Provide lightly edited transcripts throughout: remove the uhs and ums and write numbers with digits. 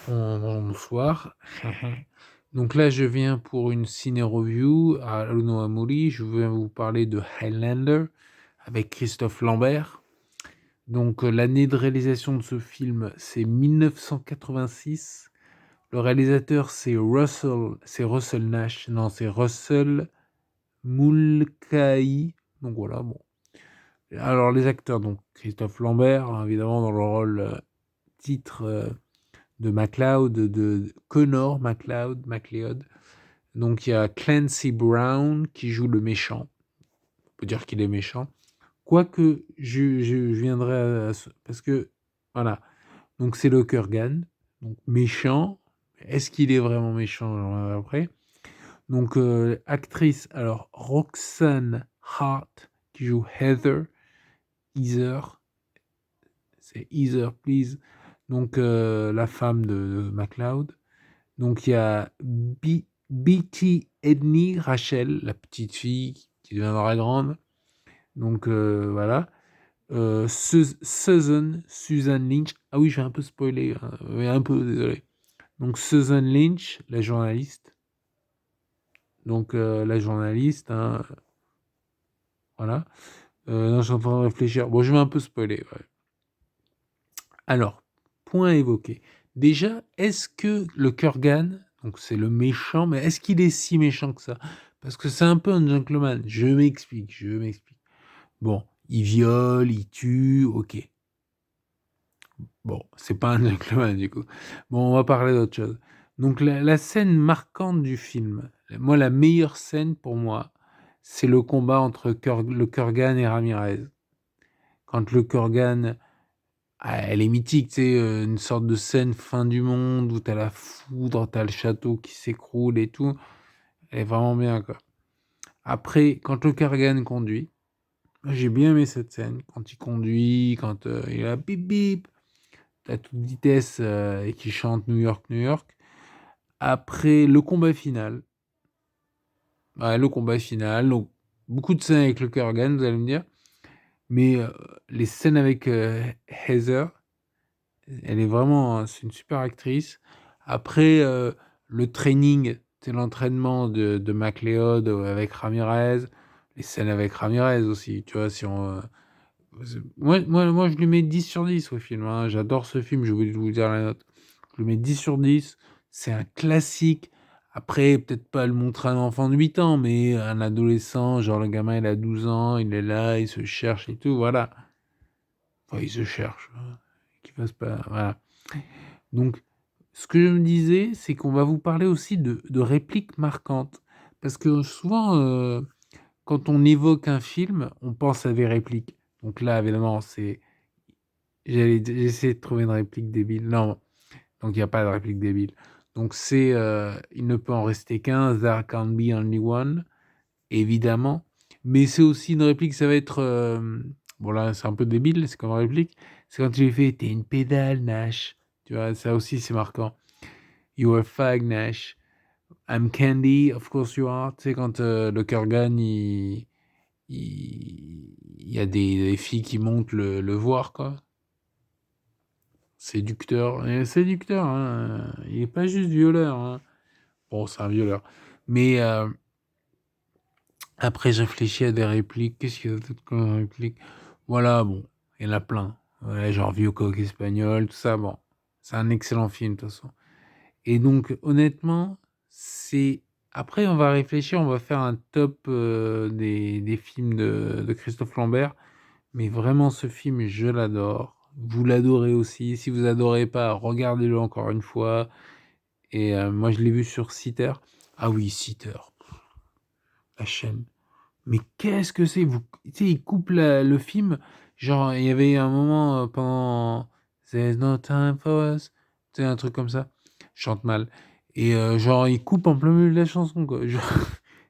Bonsoir. Donc là, je viens pour une ciné-review à Aonamori. Je viens vous parler de Highlander avec Christophe Lambert. Donc l'année de réalisation de ce film, c'est 1986. Le réalisateur, c'est Russell Nash. Non, c'est Russell Mulcahy. Donc voilà, bon. Alors les acteurs, donc Christophe Lambert, hein, évidemment dans le rôle titre de MacLeod, de Connor MacLeod. Donc il y a Clancy Brown qui joue le méchant. On peut dire qu'il est méchant. Quoique, je viendrai parce que, voilà. Donc c'est le Kurgan, donc méchant. Est-ce qu'il est vraiment méchant? J'en reviendrai après. Donc actrice, alors Roxanne Hart qui joue Heather, c'est Heather, please. Donc la femme de MacLeod. Donc il y a Betty Edney, Rachel, la petite fille qui deviendra grande. Donc voilà. Susan Lynch. Ah oui, je vais un peu spoiler, hein, mais un peu, désolé. Donc Susan Lynch, la journaliste. Donc la journaliste, hein, voilà. Non, je suis en train de réfléchir. Bon, je vais un peu spoiler. Ouais. Alors, point évoqué. Déjà, est-ce que le Kurgan, donc c'est le méchant, mais est-ce qu'il est si méchant que ça? Parce que c'est un peu un gentleman. Je m'explique. Bon, il viole, il tue, ok. Bon, c'est pas un gentleman du coup. Bon, on va parler d'autre chose. Donc la scène marquante du film, moi la meilleure scène pour moi, c'est le combat entre le Kurgan et Ramirez. Quand le Kurgan, elle est mythique, tu sais, une sorte de scène fin du monde où t'as la foudre, t'as le château qui s'écroule et tout. Elle est vraiment bien, quoi. Après, quand le Kurgan conduit, moi, j'ai bien aimé cette scène. Quand il conduit, quand il a bip bip, à toute vitesse et qui chante New York, New York. Après, le combat final. Ouais, le combat final. Donc, beaucoup de scènes avec le Kurgan, vous allez me dire. Mais les scènes avec Heather, elle est vraiment, c'est une super actrice. Après, le training, c'est l'entraînement de MacLeod avec Ramirez. Les scènes avec Ramirez aussi, tu vois, si on... moi, je lui mets 10 sur 10 au film, hein. J'adore ce film, j'ai oublié de vous dire la note. Je lui mets 10 sur 10. C'est un classique. Après, peut-être pas le montrer à un enfant de 8 ans, mais un adolescent, genre le gamin, il a 12 ans, il est là, il se cherche et tout, voilà. Enfin, il se cherche, hein. Qu'il fasse pas, voilà. Donc, ce que je me disais, c'est qu'on va vous parler aussi de répliques marquantes. Parce que souvent, quand on évoque un film, on pense à des répliques. Donc là, évidemment, j'ai essayé de trouver une réplique débile. Non, donc il n'y a pas de réplique débile. Donc c'est il ne peut en rester qu'un, there can be only one, évidemment. Mais c'est aussi une réplique, ça va être bon là c'est un peu débile, c'est comme réplique. C'est quand il fait t'es une pédale Nash. Tu vois, ça aussi c'est marquant. You are fag Nash. I'm candy, of course you are. Tu sais quand le Kurgan il y a des filles qui montent le voir quoi. Séducteur, hein. Il est pas juste violeur, hein. Bon, c'est un violeur. Mais après, je réfléchis à des répliques. Qu'est-ce qu'il y a d'autre comme réplique? Voilà, bon, il y en a plein. Ouais, genre Vieux coq espagnol, tout ça. Bon, c'est un excellent film, de toute façon. Et donc, honnêtement, c'est. Après, on va réfléchir, on va faire un top des films de Christophe Lambert. Mais vraiment, ce film, je l'adore. Vous l'adorez aussi. Si vous adorez pas, regardez-le encore une fois. Et moi, je l'ai vu sur Sitter. Ah oui, Sitter, la chaîne. Mais qu'est-ce que c'est? Tu sais, il coupe le film. Genre, il y avait un moment pendant There's no time for us. Tu sais, un truc comme ça. Je chante mal. Et genre, il coupe en plein milieu de la chanson, quoi. Genre,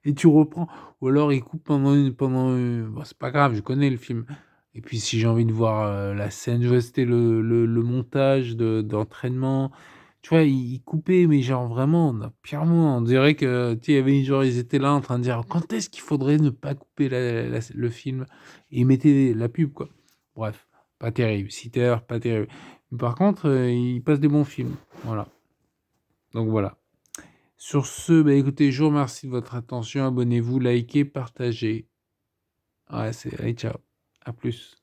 et tu reprends. Ou alors, il coupe bon, c'est pas grave, je connais le film. Et puis, si j'ai envie de voir la scène, je vois, c'était le montage d'entraînement. Tu vois, ils coupaient, mais genre vraiment, purement, on dirait que, tu sais, il y avait genre, ils étaient là en train de dire quand est-ce qu'il faudrait ne pas couper le film et ils mettaient la pub, quoi. Bref, pas terrible. Sitter, pas terrible. Mais par contre, ils passent des bons films. Voilà. Donc voilà. Sur ce, bah, écoutez, je vous remercie de votre attention. Abonnez-vous, likez, partagez. Ouais, allez, ciao. À plus.